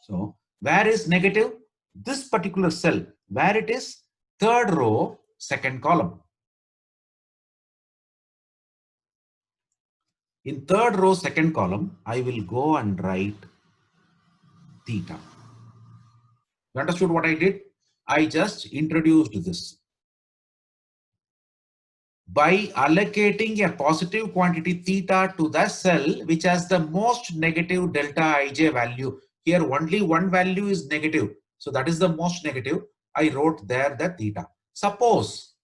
So where is negative? This particular cell, where it is? Third row, second column. In third row, second column, I will go and write theta. You understood what I did? I just introduced this. By allocating a positive quantity theta to the cell which has the most negative delta ij value. Here only one value is negative. So that is the most negative. I wrote there the theta. Suppose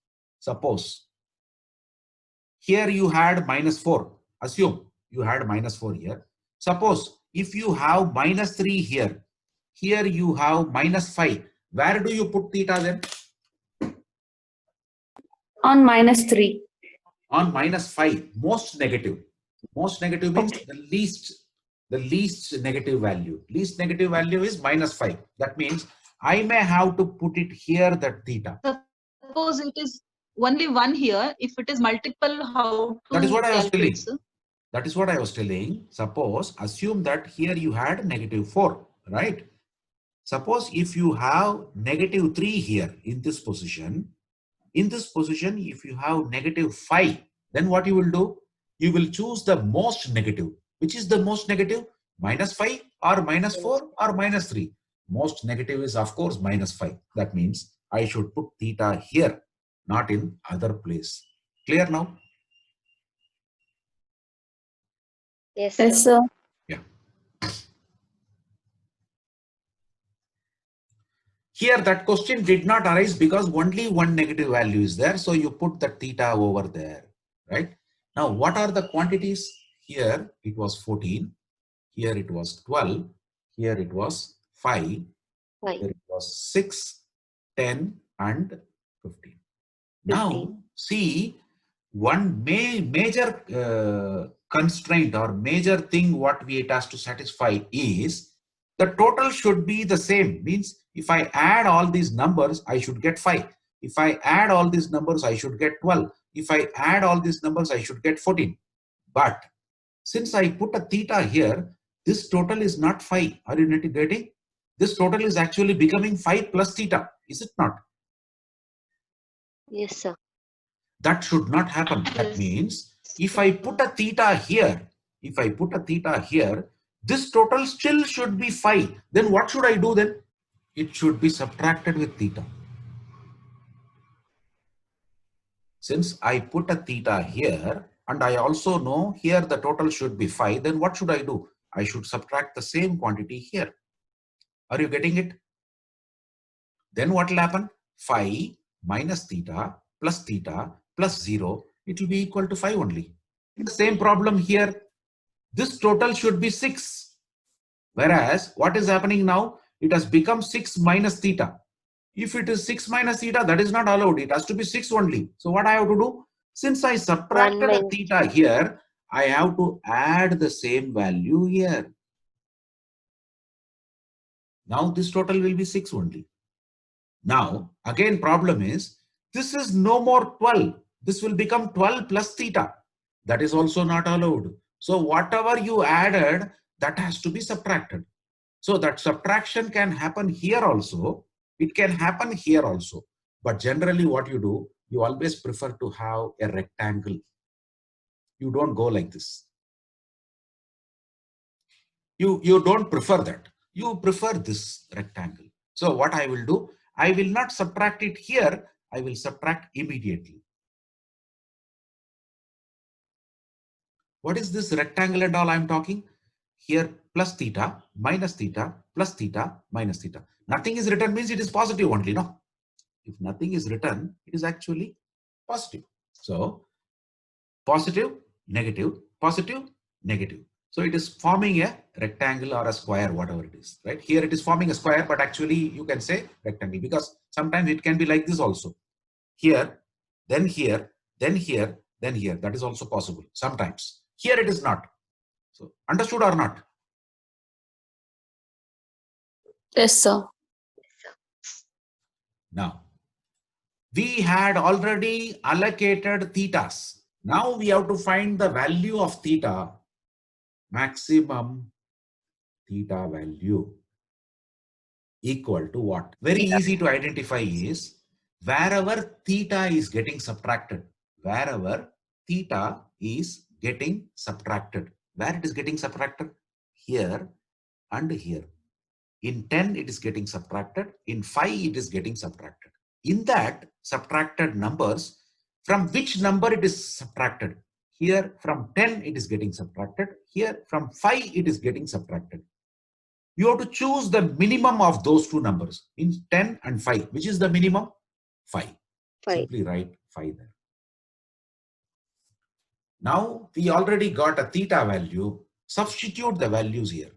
here you had -4. Assume you had -4 here. Suppose if you have -3 here, here you have -5. Where do you put theta then? On -3. On -5, most negative. Most negative means Okay. the least negative value. Least negative value is -5. That means I may have to put it here, that theta. Suppose it is only one here. If it is multiple, how That is to what I was telling. calculate, sir? That is what I was telling. Suppose, assume that here you had -4, right? Suppose if you have -3 here in this position, if you have -5, then what you will do? You will choose the most negative. Which is the most negative? -5 or -4 or -3? Most negative is of course -5. That means I should put theta here, not in other place. Clear now? Yes, sir. Yeah. Here that question did not arise because only one negative value is there. So you put the theta over there, right? Now what are the quantities? Here it was 14. Here it was 12. Here it was 5. Here it was 6, 10 and 15. Now see, one major constraint or major thing what it has to satisfy is the total should be the same. Means if I add all these numbers, I should get 5. If I add all these numbers, I should get 12. If I add all these numbers, I should get 14. But since I put a theta here, this total is not 5. Are you not getting? This total is actually becoming 5 plus theta. Is it not? Yes, sir. That should not happen. That means if I put a theta here, this total still should be 5. Then what should I do then? It should be subtracted with theta. Since I put a theta here and I also know here the total should be 5, then what should I do? I should subtract the same quantity here. Are you getting it? Then what will happen? 5 minus theta plus 0, it will be equal to 5 only. The same problem here. This total should be 6. Whereas what is happening now? It has become 6 minus theta. If it is 6 minus theta, that is not allowed. It has to be 6 only. So what I have to do? Since I subtracted a theta here, I have to add the same value here. Now this total will be 6 only. Now again problem is, this is no more 12. This will become 12 plus theta. That is also not allowed. So whatever you added, that has to be subtracted. So that subtraction can happen here also. It can happen here also. But generally what you do, you always prefer to have a rectangle. You don't go like this. You don't prefer that. You prefer this rectangle. So what I will do, I will not subtract it here. I will subtract immediately. What is this rectangle and all I'm talking? Here plus theta, minus theta, plus theta, minus theta. Nothing is written means it is positive only, no? If nothing is written, it is actually positive. So positive, negative, positive, negative. So it is forming a rectangle or a square, whatever it is, right? Here it is forming a square, but actually you can say rectangle because sometimes it can be like this also. Here, then here, then here, then here. That is also possible sometimes. Here it is not. So understood or not? Yes, sir. Now, we had already allocated thetas. Now we have to find the value of theta, maximum theta value. equal to what? Very easy to identify is wherever theta is getting subtracted. Wherever theta is getting subtracted. Where it is getting subtracted? Here and here. In 10, it is getting subtracted. In 5, it is getting subtracted. In that subtracted numbers, from which number it is subtracted? Here from 10, it is getting subtracted. Here from 5, it is getting subtracted. You have to choose the minimum of those two numbers in 10 and 5. Which is the minimum? 5. Simply write 5 there. Now we already got a theta value. Substitute the values here.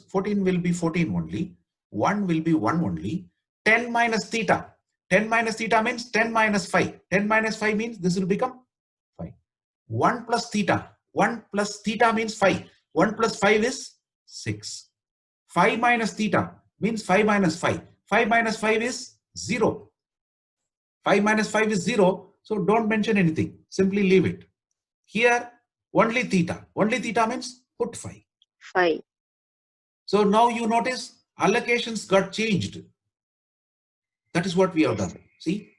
14 will be 14 only. 1 will be 1 only. 10 minus theta. 10 minus theta means 10 minus 5. 10 minus 5 means this will become 5. 1 plus theta. 1 plus theta means 5. 1 plus 5 is 6. 5 minus theta means 5 minus 5. 5 minus 5 is 0. 5 minus 5 is 0. So don't mention anything. Simply leave it. Here only theta. Only theta means put 5. 5. So now you notice allocations got changed. That is what we have done. See?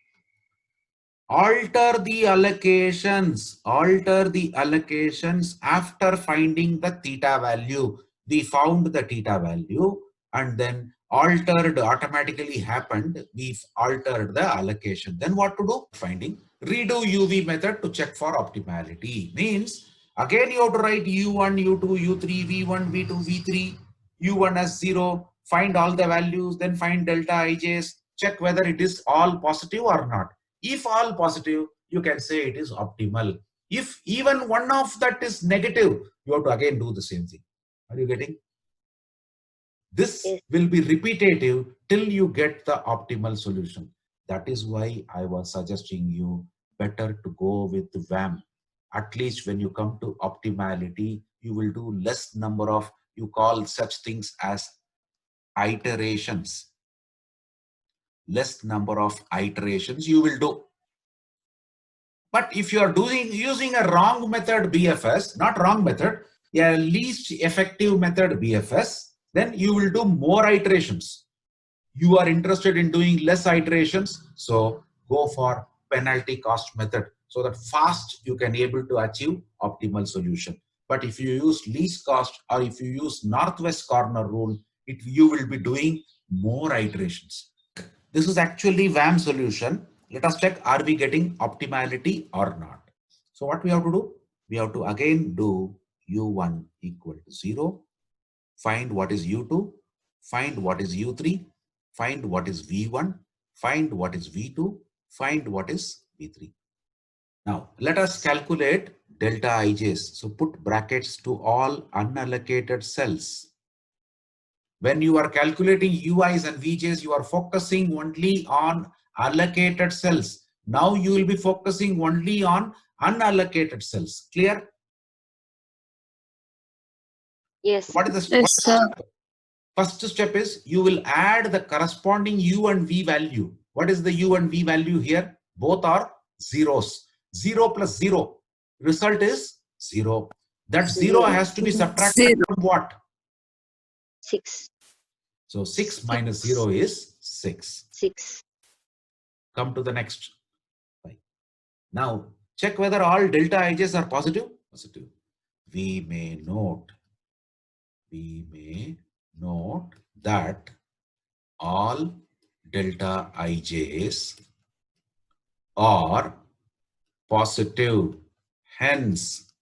Alter the allocations. Alter the allocations after finding the theta value. We found the theta value and then altered automatically happened. We've altered the allocation. Then what to do? Finding. Redo UV method to check for optimality. Means again you have to write U1, U2, U3, V1, V2, V3. U1 as 0. Find all the values. Then find delta ij's. Check whether it is all positive or not. If all positive, you can say it is optimal. If even one of that is negative, you have to again do the same thing. Are you getting? This will be repetitive till you get the optimal solution. That is why I was suggesting you better to go with VAM. At least when you come to optimality, you will do less number of, you call such things as iterations. Less number of iterations you will do. But if you are using a wrong method BFS, not wrong method, a least effective method BFS, then you will do more iterations. You are interested in doing less iterations, so go for penalty cost method so that fast you can able to achieve optimal solution. But if you use least cost or if you use northwest corner rule, you will be doing more iterations. This is actually VAM solution. Let us check, are we getting optimality or not? So what we have to do? We have to again do U1 equal to 0. Find what is U2. Find what is U3. Find what is V1. Find what is V2. Find what is V3. Now let us calculate delta ij's. So put brackets to all unallocated cells. When you are calculating UIs and VJs, you are focusing only on allocated cells. Now you will be focusing only on unallocated cells. Clear? Yes. What is the Yes, sir. first step is you will add the corresponding U and V value. What is the U and V value here? Both are zeros. 0 plus 0. Result is 0. That 0 has to be subtracted from what? 6. So 6 minus 0 is 6. 6. Come to the next. Now check whether all delta ij's are positive. Positive. We may note that all delta ij's are positive. Hence,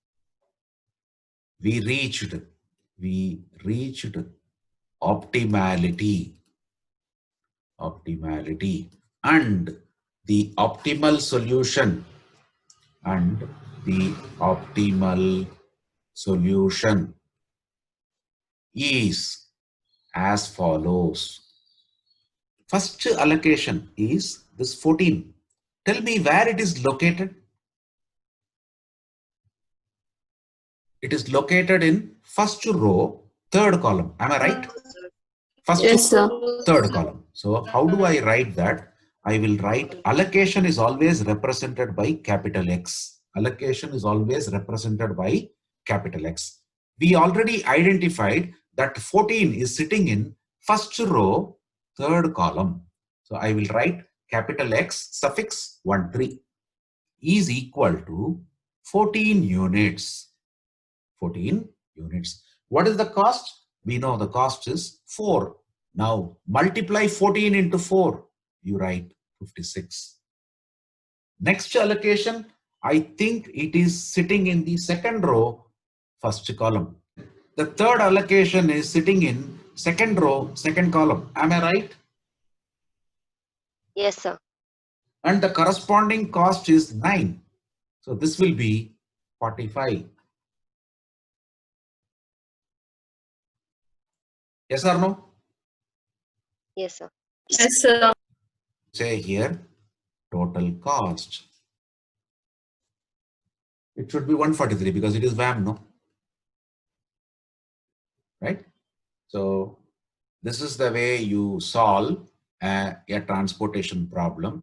we reached optimality, and the optimal solution is as follows. First allocation is this 14. Tell me where it is located. It is located in first row, third column. Am I right? First Yes, sir. third column. So how do I write that? I will write allocation is always represented by capital X. Allocation is always represented by capital X. We already identified that 14 is sitting in first row, third column. So I will write capital X suffix 13 is equal to 14 units. 14 units. What is the cost? We know the cost is 4. Now multiply 14 into 4. You write 56. Next allocation, I think it is sitting in the second row, first column. The third allocation is sitting in second row, second column. Am I right? Yes, sir. And the corresponding cost is 9. So this will be 45. Yes or no? Yes, sir. Yes, sir. Say here, total cost. It should be 143 because it is VAM, no? Right? So this is the way you solve a transportation problem.